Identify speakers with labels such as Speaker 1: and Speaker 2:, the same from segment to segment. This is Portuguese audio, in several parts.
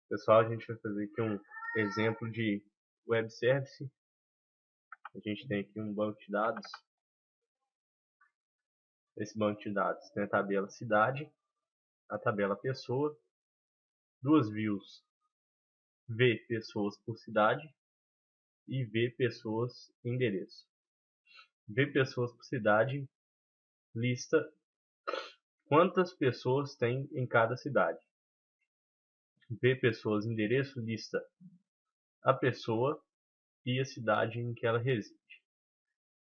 Speaker 1: Pessoal, a gente vai fazer aqui um exemplo de web service. A gente tem aqui um banco de dados. Esse banco de dados tem a tabela cidade, a tabela pessoa, duas views, V pessoas por cidade e V pessoas endereço. V pessoas por cidade lista quantas pessoas tem em cada cidade. V pessoas endereço lista a pessoa e a cidade em que ela reside.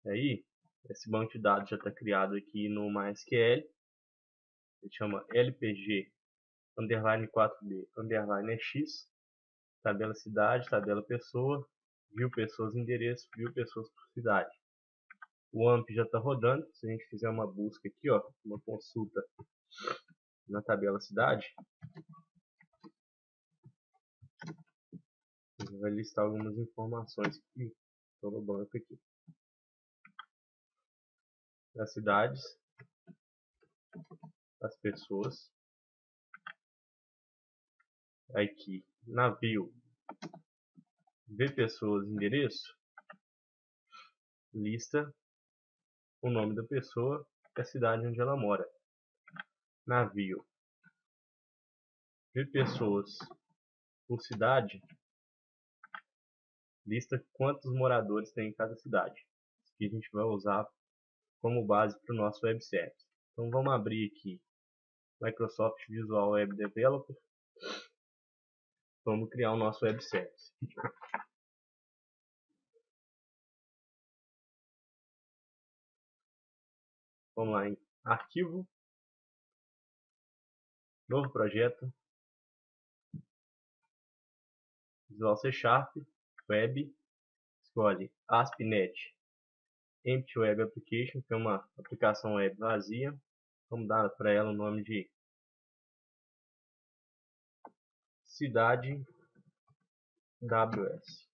Speaker 1: Aí, esse banco de dados já está criado aqui no MySQL. Ele chama LPG underline 4B underline x, tabela cidade, tabela pessoa, view pessoas endereço, view pessoas por cidade. O AMP já está rodando. Se a gente fizer uma busca aqui, ó, uma consulta na tabela cidade, ele vai listar algumas informações que estão no banco aqui. As cidades, as pessoas. Aqui na view V pessoas endereço lista o nome da pessoa e a cidade onde ela mora. Na view V pessoas por cidade lista quantos moradores tem em cada cidade. Isso aqui a gente vai usar como base para o nosso web service. Então vamos abrir aqui Microsoft Visual Web Developer. Vamos criar o nosso web service. Vamos lá em arquivo, novo projeto, Visual C Sharp, web, escolhe ASP.NET Empty Web Application, que é uma aplicação web vazia. Vamos dar para ela o nome de Cidade WS,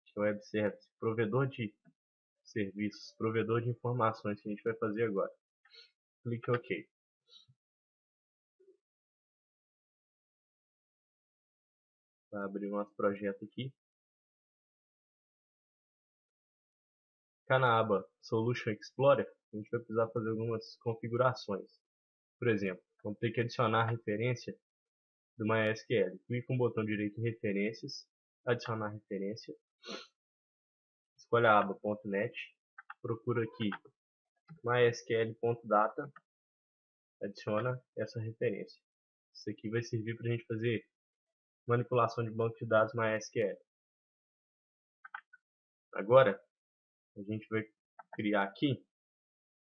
Speaker 1: que é Web Service, provedor de serviços, provedor de informações que a gente vai fazer agora. Clique OK. Vai abrir o nosso projeto aqui. Cá na aba Solution Explorer, a gente vai precisar fazer algumas configurações. Por exemplo, vamos ter que adicionar a referência do MySQL. Clique no botão direito em referências, adicionar referência. Escolhe a aba .NET, procura aqui mysql.data, adiciona essa referência. Isso aqui vai servir para a gente fazer manipulação de banco de dados MySQL. Agora, a gente vai criar aqui,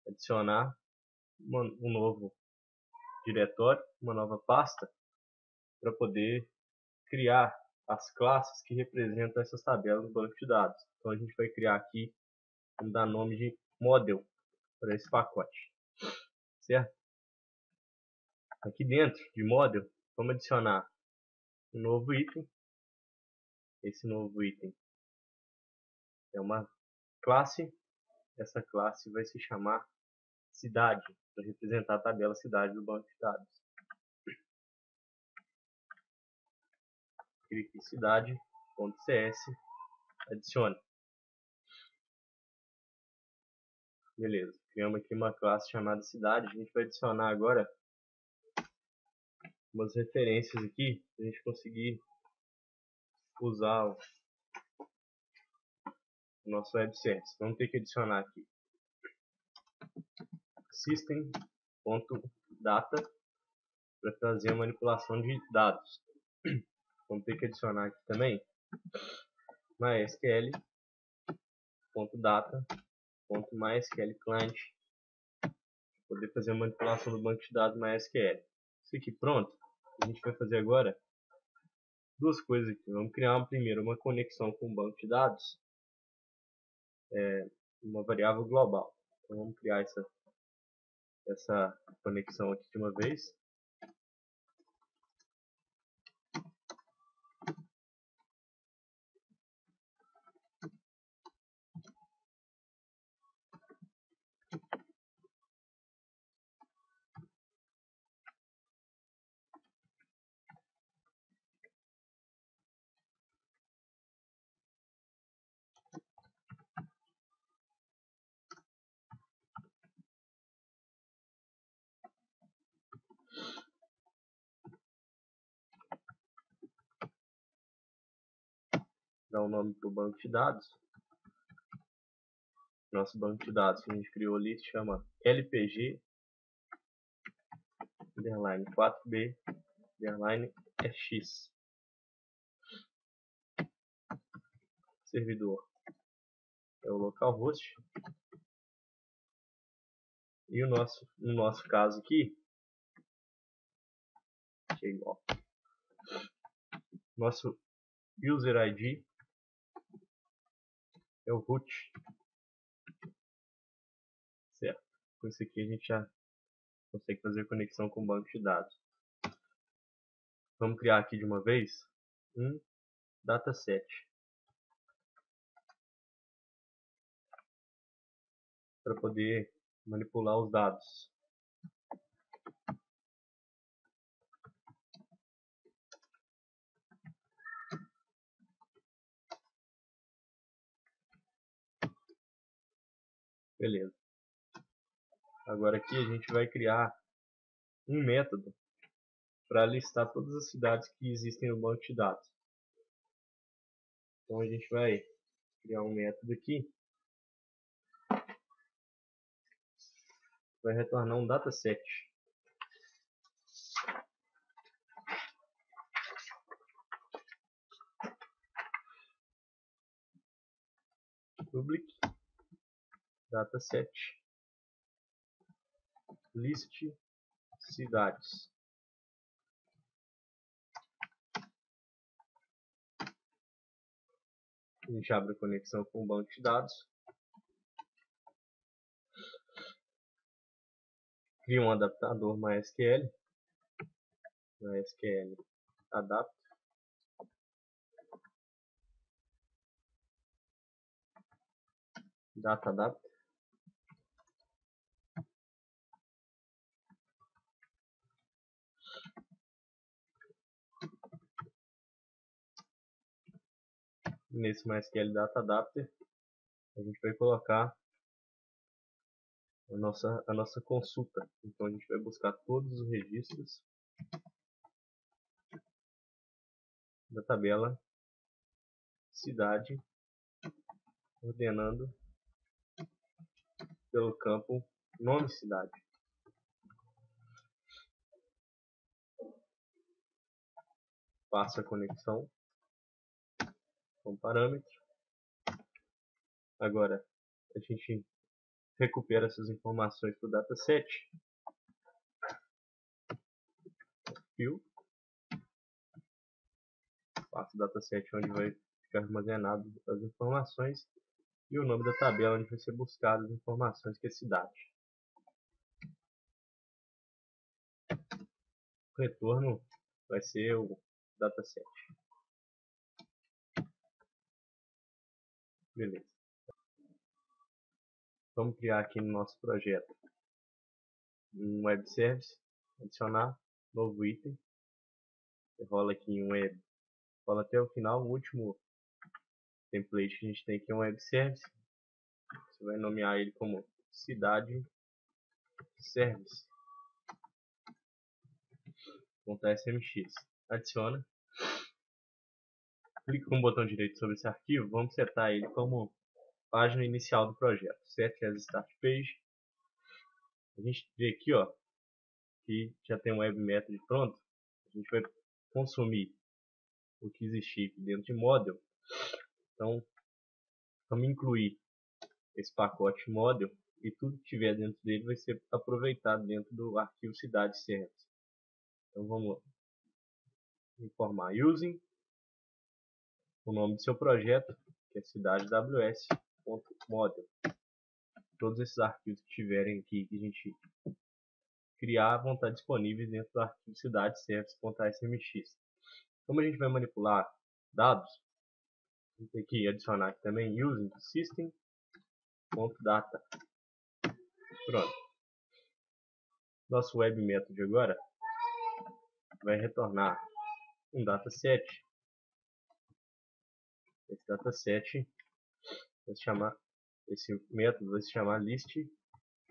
Speaker 1: adicionar um novo diretório, uma nova pasta, para poder criar as classes que representam essas tabelas do banco de dados. Então a gente vai criar aqui, vamos dar nome de model para esse pacote, certo? Aqui dentro de model, vamos adicionar um novo item. Esse novo item é uma classe. Essa classe vai se chamar cidade, para representar a tabela cidade do banco de dados. Clique em cidade.cs, adicione. Beleza, criamos aqui uma classe chamada cidade. A gente vai adicionar agora umas referências aqui para a gente conseguir usar o nosso web service. Vamos ter que adicionar aqui system.data para fazer a manipulação de dados. Vamos ter que adicionar aqui também mysql.data.mysql-client para poder fazer a manipulação do banco de dados MySQL. Isso aqui pronto. A gente vai fazer agora duas coisas aqui. Vamos criar primeiro uma conexão com o banco de dados, uma variável global. Então vamos criar essa conexão aqui de uma vez. dar um nome para o banco de dados. Nosso banco de dados que a gente criou ali se chama LPG underline 4B underline x. Servidor é o localhost. E no nosso caso aqui, que é igual. Nosso user ID é o root. Certo. Com isso aqui a gente já consegue fazer conexão com o banco de dados. Vamos criar aqui de uma vez um dataset para poder manipular os dados. Beleza. Agora aqui a gente vai criar um método para listar todas as cidades que existem no banco de dados. Então a gente vai criar um método aqui, vai retornar um dataset. Public dataset list cidades. A gente abre a conexão com o banco de dados. Cria um adaptador MySQL. MySQL adapt. Data adapt. Nesse MySQL Data Adapter, a gente vai colocar a nossa consulta. Então a gente vai buscar todos os registros da tabela cidade, ordenando pelo campo nome cidade. Passa a conexão com parâmetro. Agora a gente recupera essas informações para o dataset. Fill. Passa o dataset onde vai ficar armazenado as informações. E o nome da tabela onde vai ser buscado as informações, que é cidade. O retorno vai ser o dataset. Beleza. Vamos criar aqui no nosso projeto um web service, adicionar novo item. Rola aqui em web, rola até o final. O último template que a gente tem aqui é um web service. Você vai nomear ele como cidade service. .smx. Adiciona. Clique com o botão direito sobre esse arquivo. Vamos setar ele como página inicial do projeto. Set as start page. A gente vê aqui, ó, que já tem um web method pronto. A gente vai consumir o que existir aqui dentro de model. Então, vamos incluir esse pacote model e tudo que tiver dentro dele vai ser aproveitado dentro do arquivo cidade service. Então, vamos informar using o nome do seu projeto, que é cidade ws.model. Todos esses arquivos que tiverem aqui que a gente criar vão estar disponíveis dentro do arquivo cidade service.smx. Como a gente vai manipular dados, a gente tem que adicionar aqui também using system.data. Pronto. Nosso web method agora vai retornar um dataset. Esse dataset vai se chamar, esse método vai se chamar list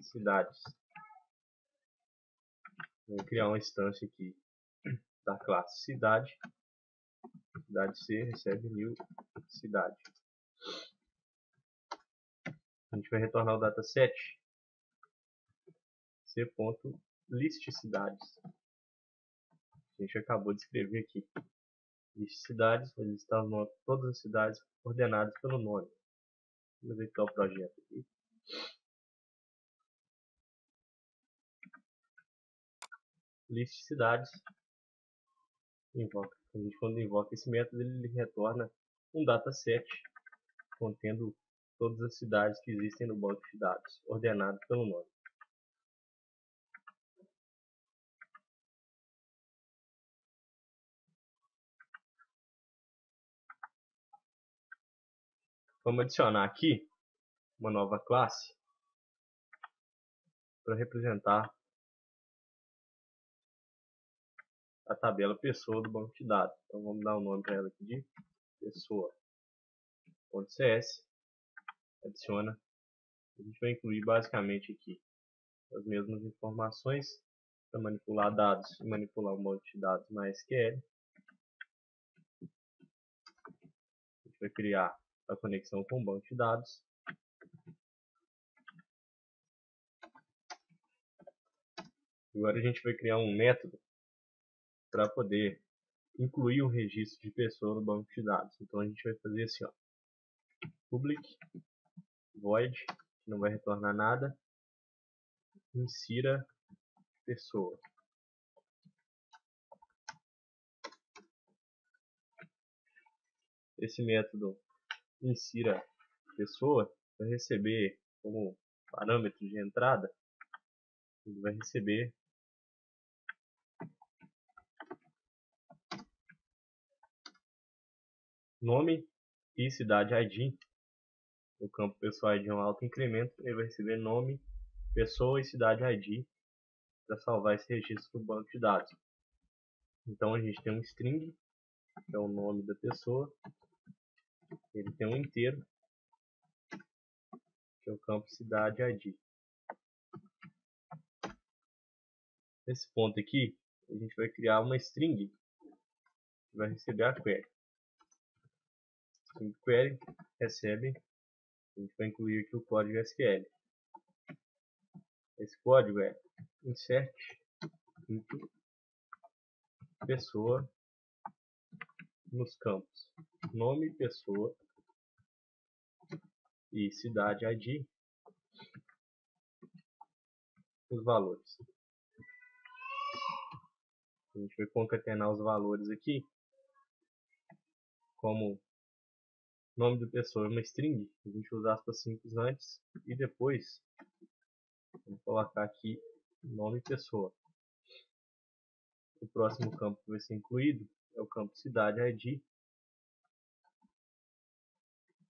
Speaker 1: cidades. Vou criar uma instância aqui da classe cidade cidade C recebe new cidade. A gente vai retornar o dataset c.list cidades. A gente acabou de escrever aqui. List cidades, vai listar todas as cidades ordenadas pelo nome. Vamos editar o projeto aqui. List cidades. Invoca. A gente, quando invoca esse método, ele retorna um dataset contendo todas as cidades que existem no banco de dados, ordenadas pelo nome. Vamos adicionar aqui uma nova classe para representar a tabela pessoa do banco de dados. Então vamos dar um nome para ela aqui de pessoa.cs. Adiciona. A gente vai incluir basicamente aqui as mesmas informações para manipular dados e manipular um banco de dados na SQL. A gente vai criar a conexão com o banco de dados. Agora a gente vai criar um método para poder incluir um registro de pessoa no banco de dados. Então a gente vai fazer assim, ó, public void, que não vai retornar nada, insira pessoa. Esse método insira pessoa vai receber como parâmetro de entrada, ele vai receber nome e cidade ID. O campo pessoa ID é um auto incremento, ele vai receber nome, pessoa e cidade ID para salvar esse registro no banco de dados. Então a gente tem um string, que é o nome da pessoa, ele tem um inteiro, que é o campo cidade ID. Nesse ponto aqui, a gente vai criar uma string que vai receber a query. String query recebe, a gente vai incluir aqui o código SQL. Esse código é insert into pessoa nos campos nome, pessoa e cidade ID, os valores. A gente vai concatenar os valores aqui, como nome da pessoa é uma string, a gente usa aspas simples antes e depois vamos colocar aqui nome pessoa. O próximo campo que vai ser incluído é o campo cidade ID.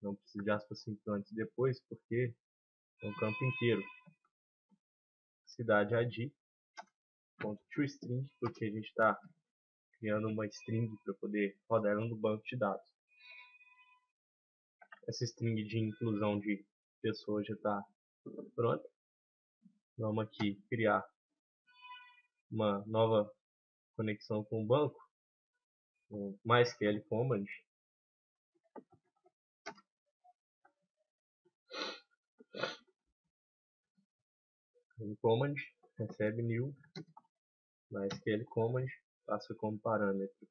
Speaker 1: Não precisa de aspas simples antes e depois, porque é um campo inteiro. Cidade ID, .toString, porque a gente está criando uma string para poder rodar ela no banco de dados. Essa string de inclusão de pessoas já está pronta. Vamos aqui criar uma nova conexão com o banco, com MySQL Command. Command recebe new MySQL Command, passa como parâmetro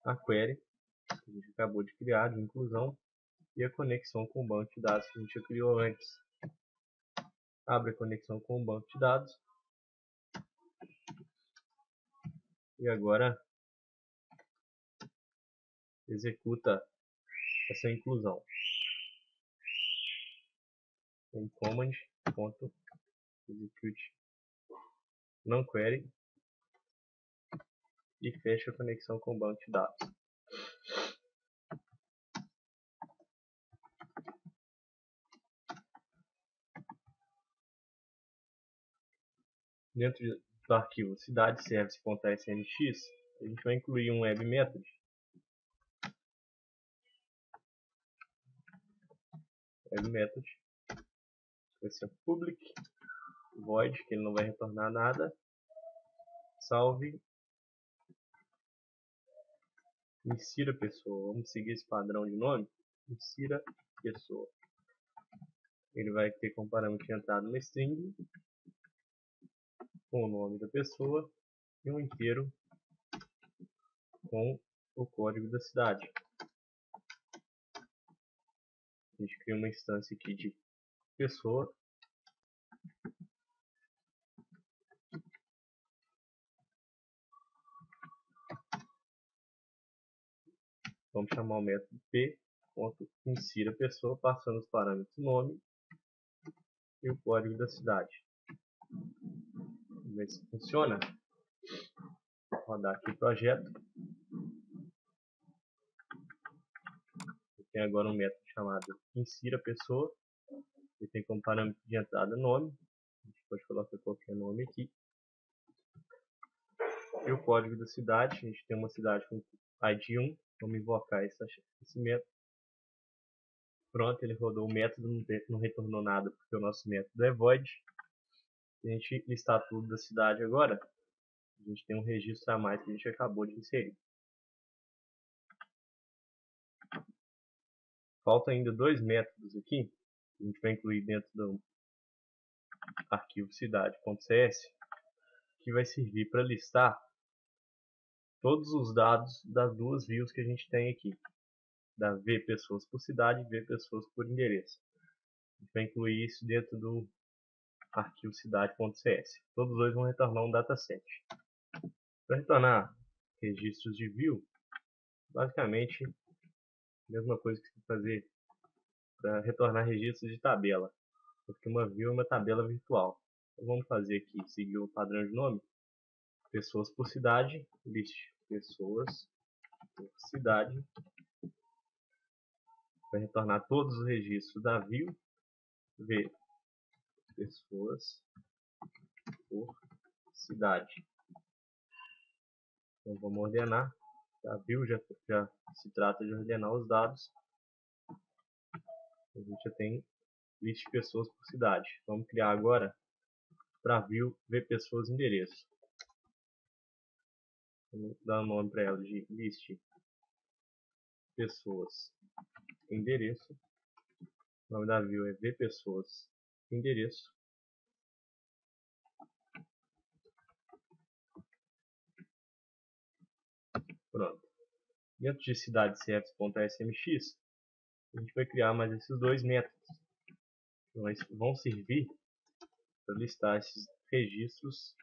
Speaker 1: a query que a gente acabou de criar de inclusão e a conexão com o banco de dados que a gente já criou antes. Abre a conexão com o banco de dados e agora executa essa inclusão. Em command.execute non-query e fecha a conexão com o banco de dados. Dentro do arquivo cidadeservice.snx, a gente vai incluir um web method. Web method vai ser public void, que ele não vai retornar nada. Salve insira pessoa. Vamos seguir esse padrão de nome. Insira pessoa. Ele vai ter como parâmetro de entrada uma string com o nome da pessoa e um inteiro com o código da cidade. A gente cria uma instância aqui de pessoa. Vamos chamar o método p.insira pessoa, passando os parâmetros nome e o código da cidade. Vamos ver se funciona. Vou rodar aqui o projeto. Eu tenho agora um método chamado insira pessoa. Ele tem como parâmetro de entrada nome. A gente pode colocar qualquer nome aqui. E o código da cidade. A gente tem uma cidade com ID 1. Vamos invocar esse método. Pronto, ele rodou o método, não retornou nada porque o nosso método é void. Se a gente listar tudo da cidade agora, a gente tem um registro a mais que a gente acabou de inserir. Faltam ainda dois métodos aqui, que a gente vai incluir dentro do arquivo cidade.cs, que vai servir para listar todos os dados das duas views que a gente tem aqui, da v pessoas por cidade e v pessoas por endereço. A gente vai incluir isso dentro do arquivo cidade.cs. Todos dois vão retornar um dataset. Para retornar registros de view, basicamente a mesma coisa que você fazer para retornar registros de tabela, porque uma view é uma tabela virtual. Então vamos fazer aqui, seguir o padrão de nome, pessoas por cidade, list pessoas por cidade, vai retornar todos os registros da view, v pessoas por cidade. Então vamos ordenar. A view já se trata de ordenar os dados. A gente já tem list de pessoas por cidade. Vamos criar agora para view v pessoas endereço. Vamos dar um nome para ela de list pessoas endereço. O nome da view é v pessoas endereço. Pronto. Dentro de cidade.cfs.smx, a gente vai criar mais esses dois métodos. Que vão servir para listar esses registros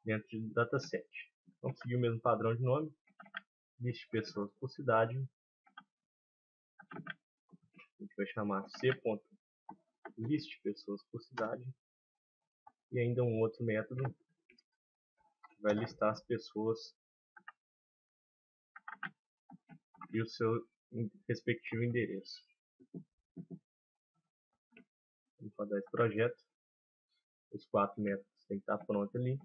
Speaker 1: dentro do dataset. Vamos seguir o mesmo padrão de nome. List pessoas por cidade. A gente vai chamar c.list pessoas por cidade. E ainda um outro método que vai listar as pessoas e o seu respectivo endereço. Vamos rodar esse projeto. Os 4 métodos têm que estar prontos ali.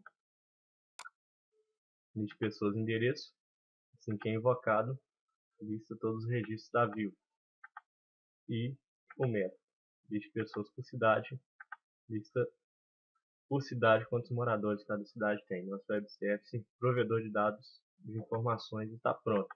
Speaker 1: List pessoas endereço. Assim que é invocado, lista todos os registros da view. E o método list pessoas por cidade, lista por cidade quantos moradores cada cidade tem. Nosso web service, provedor de dados de informações, está pronto.